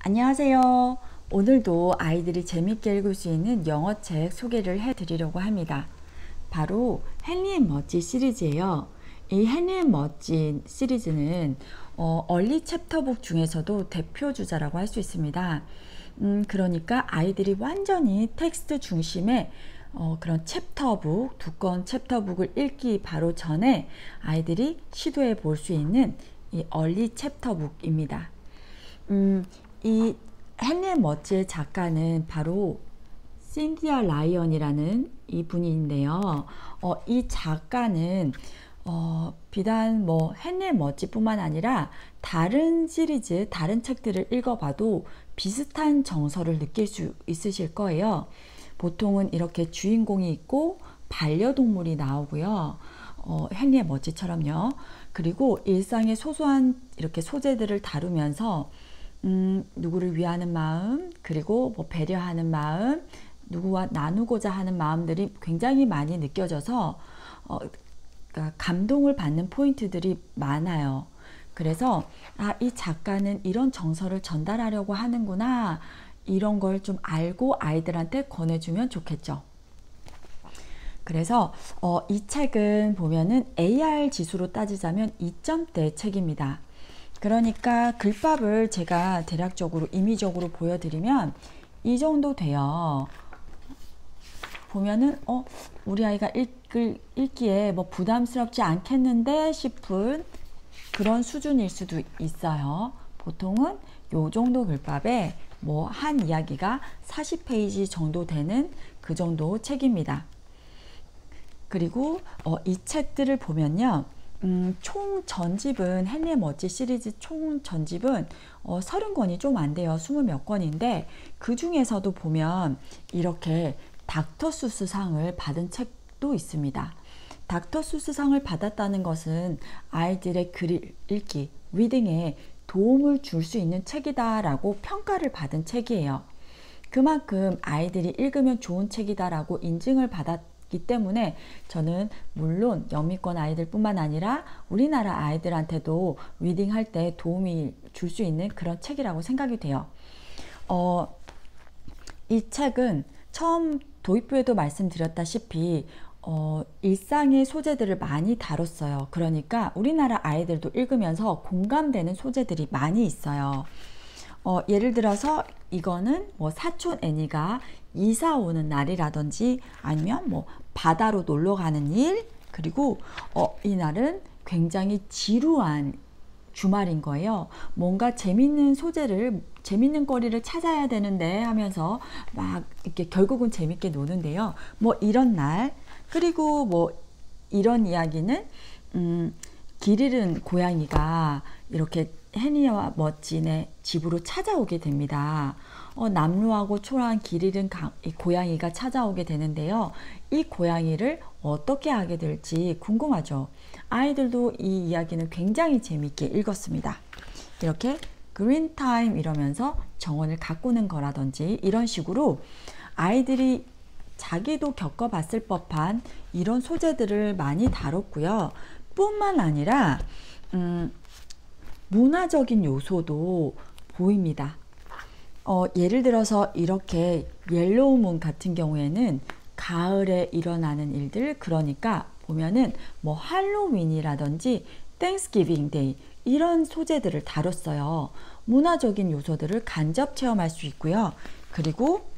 안녕하세요. 오늘도 아이들이 재밌게 읽을 수 있는 영어책 소개를 해드리려고 합니다. 바로 헨리 앤 머지 시리즈예요. 이 헨리 앤 머지 시리즈는 얼리 챕터북 중에서도 대표 주자라고 할 수 있습니다. 그러니까 아이들이 완전히 텍스트 중심의 그런 챕터북, 두꺼운 챕터북을 읽기 바로 전에 아이들이 시도해 볼 수 있는 이 얼리 챕터북입니다. 이 헨리 앤 머지의 작가는 바로 신디아 라이언이라는 이분인데요. 이 작가는 비단 헨리 앤 머지뿐만 아니라 다른 시리즈, 다른 책들을 읽어봐도 비슷한 정서를 느낄 수 있으실 거예요. 보통은 이렇게 주인공이 있고 반려동물이 나오고요. 헨리 앤 머지처럼요. 그리고 일상의 소소한 이렇게 소재들을 다루면서 누구를 위하는 마음, 그리고 배려하는 마음, 누구와 나누고자 하는 마음들이 굉장히 많이 느껴져서 그러니까 감동을 받는 포인트들이 많아요. 그래서 이 작가는 이런 정서를 전달하려고 하는구나, 이런 걸 좀 알고 아이들한테 권해주면 좋겠죠. 그래서 이 책은 보면은 AR 지수로 따지자면 2점대 책입니다. 그러니까 글밥을 제가 대략적으로 임의적으로 보여드리면 이 정도 돼요. 보면은 우리 아이가 읽기에 부담스럽지 않겠는데 싶은 그런 수준일 수도 있어요. 보통은 요 정도 글밥에 한 이야기가 40페이지 정도 되는 그 정도 책입니다. 그리고 이 책들을 보면요, 총 전집은 헨리 앤 머지 시리즈 총 전집은 30권이 좀 안 돼요. 20 몇 권인데 그 중에서도 보면 이렇게 닥터 수스 상을 받은 책도 있습니다. 닥터 수스 상을 받았다는 것은 아이들의 글 읽기, 리딩에 도움을 줄 수 있는 책이다라고 평가를 받은 책이에요. 그만큼 아이들이 읽으면 좋은 책이다라고 인증을 받았기 때문에 저는 물론 영미권 아이들뿐만 아니라 우리나라 아이들한테도 리딩할 때 도움이 줄 수 있는 그런 책이라고 생각이 돼요. 이 책은 처음 도입부에도 말씀드렸다시피 일상의 소재들을 많이 다뤘어요. 그러니까 우리나라 아이들도 읽으면서 공감되는 소재들이 많이 있어요. 예를 들어서 이거는 사촌 애니가 이사 오는 날이라든지 아니면 바다로 놀러 가는 일, 그리고 이날은 굉장히 지루한 주말인 거예요. 뭔가 재밌는 소재를, 재밌는 거리를 찾아야 되는데 하면서 막 이렇게 결국은 재밌게 노는데요. 이런 날, 그리고 이런 이야기는 길 잃은 고양이가 이렇게 헨리와 머진의 집으로 찾아오게 됩니다. 남루하고 초라한 길 잃은 고양이가 찾아오게 되는데요. 이 고양이를 어떻게 하게 될지 궁금하죠. 아이들도 이 이야기는 굉장히 재밌게 읽었습니다. 이렇게 그린 타임 이러면서 정원을 가꾸는 거라든지 이런 식으로 아이들이 자기도 겪어봤을 법한 이런 소재들을 많이 다뤘고요. 뿐만 아니라 문화적인 요소도 보입니다. 예를 들어서 이렇게 옐로우 문 같은 경우에는 가을에 일어나는 일들, 그러니까 보면은 할로윈이라든지 땡스기빙 데이 이런 소재들을 다뤘어요. 문화적인 요소들을 간접 체험할 수 있고요. 그리고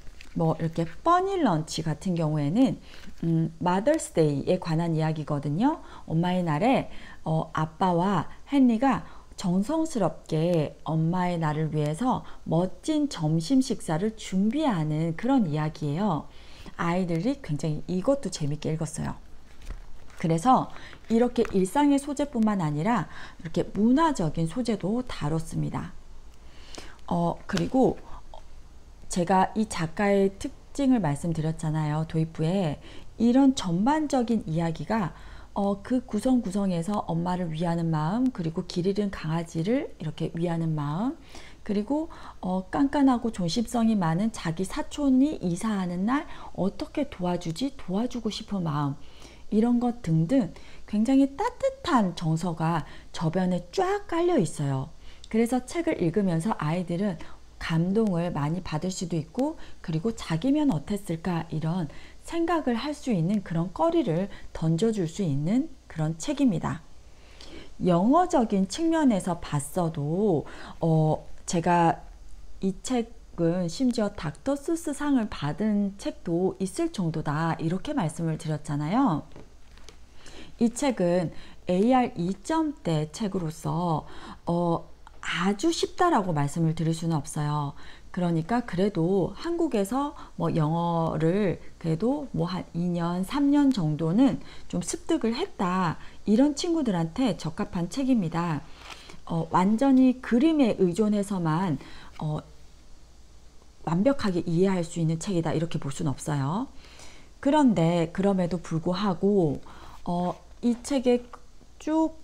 이렇게 퍼니 런치 같은 경우에는 마더스 데이에 관한 이야기거든요. 엄마의 날에 아빠와 헨리가 정성스럽게 엄마의 날을 위해서 멋진 점심 식사를 준비하는 그런 이야기예요. 아이들이 굉장히 이것도 재밌게 읽었어요. 그래서 이렇게 일상의 소재뿐만 아니라 이렇게 문화적인 소재도 다뤘습니다. 그리고 제가 이 작가의 특징을 말씀드렸잖아요. 도입부에 이런 전반적인 이야기가 그 구성구성에서 엄마를 위하는 마음, 그리고 길 잃은 강아지를 이렇게 위하는 마음, 그리고 깐깐하고 조심성이 많은 자기 사촌이 이사하는 날 어떻게 도와주고 싶은 마음, 이런 것 등등 굉장히 따뜻한 정서가 저변에 쫙 깔려 있어요. 그래서 책을 읽으면서 아이들은 감동을 많이 받을 수도 있고, 그리고 자기면 어땠을까 이런 생각을 할 수 있는 그런 거리를 던져줄 수 있는 그런 책입니다. 영어적인 측면에서 봤어도 제가 이 책은 심지어 닥터 수스 상을 받은 책도 있을 정도다 이렇게 말씀을 드렸잖아요. 이 책은 AR 2점대 책으로서 아주 쉽다라고 말씀을 드릴 수는 없어요. 그러니까 그래도 한국에서 뭐 영어를 그래도 뭐 한 2년, 3년 정도는 좀 습득을 했다, 이런 친구들한테 적합한 책입니다. 완전히 그림에 의존해서만 완벽하게 이해할 수 있는 책이다 이렇게 볼 수는 없어요. 그런데 그럼에도 불구하고 이 책에 쭉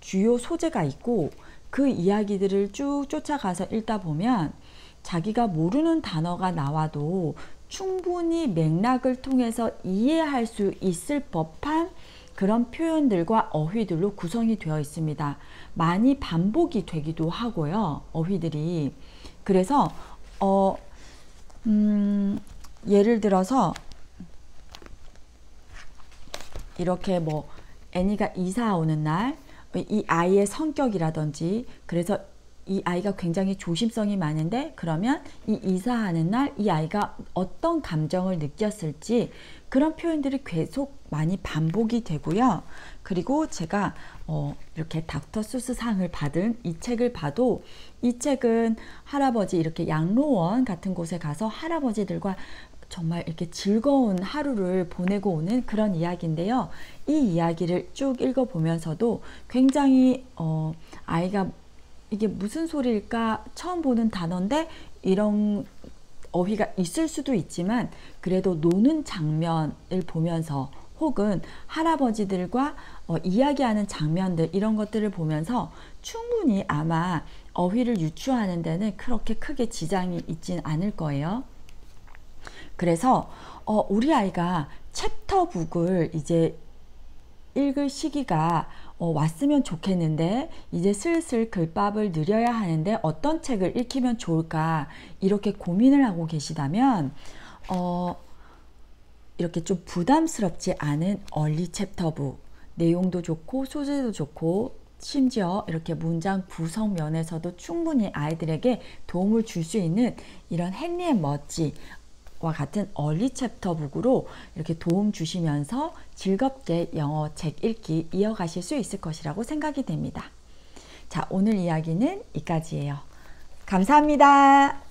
주요 소재가 있고, 그 이야기들을 쭉 쫓아가서 읽다 보면 자기가 모르는 단어가 나와도 충분히 맥락을 통해서 이해할 수 있을 법한 그런 표현들과 어휘들로 구성이 되어 있습니다. 많이 반복이 되기도 하고요, 어휘들이. 그래서 예를 들어서 이렇게 뭐 애니가 이사 오는 날, 이 아이의 성격이라든지, 그래서 이 아이가 굉장히 조심성이 많은데 그러면 이 이사하는 날 이 아이가 어떤 감정을 느꼈을지, 그런 표현들이 계속 많이 반복이 되고요. 그리고 제가 이렇게 닥터 수스 상을 받은 이 책을 봐도, 이 책은 할아버지 이렇게 양로원 같은 곳에 가서 할아버지들과 정말 이렇게 즐거운 하루를 보내고 오는 그런 이야기인데요. 이 이야기를 쭉 읽어보면서도 굉장히 아이가 이게 무슨 소리일까 처음 보는 단어인데 이런 어휘가 있을 수도 있지만, 그래도 노는 장면을 보면서 혹은 할아버지들과 이야기하는 장면들, 이런 것들을 보면서 충분히 아마 어휘를 유추하는 데는 그렇게 크게 지장이 있진 않을 거예요. 그래서 우리 아이가 챕터북을 이제 읽을 시기가 왔으면 좋겠는데, 이제 슬슬 글밥을 늘려야 하는데 어떤 책을 읽히면 좋을까 이렇게 고민을 하고 계시다면 이렇게 좀 부담스럽지 않은 얼리 챕터북, 내용도 좋고 소재도 좋고 심지어 이렇게 문장 구성 면에서도 충분히 아이들에게 도움을 줄 수 있는 이런 헨리엣 머지와 같은 얼리 챕터북으로 이렇게 도움 주시면서 즐겁게 영어 책 읽기 이어가실 수 있을 것이라고 생각이 됩니다. 자, 오늘 이야기는 여기까지예요. 감사합니다.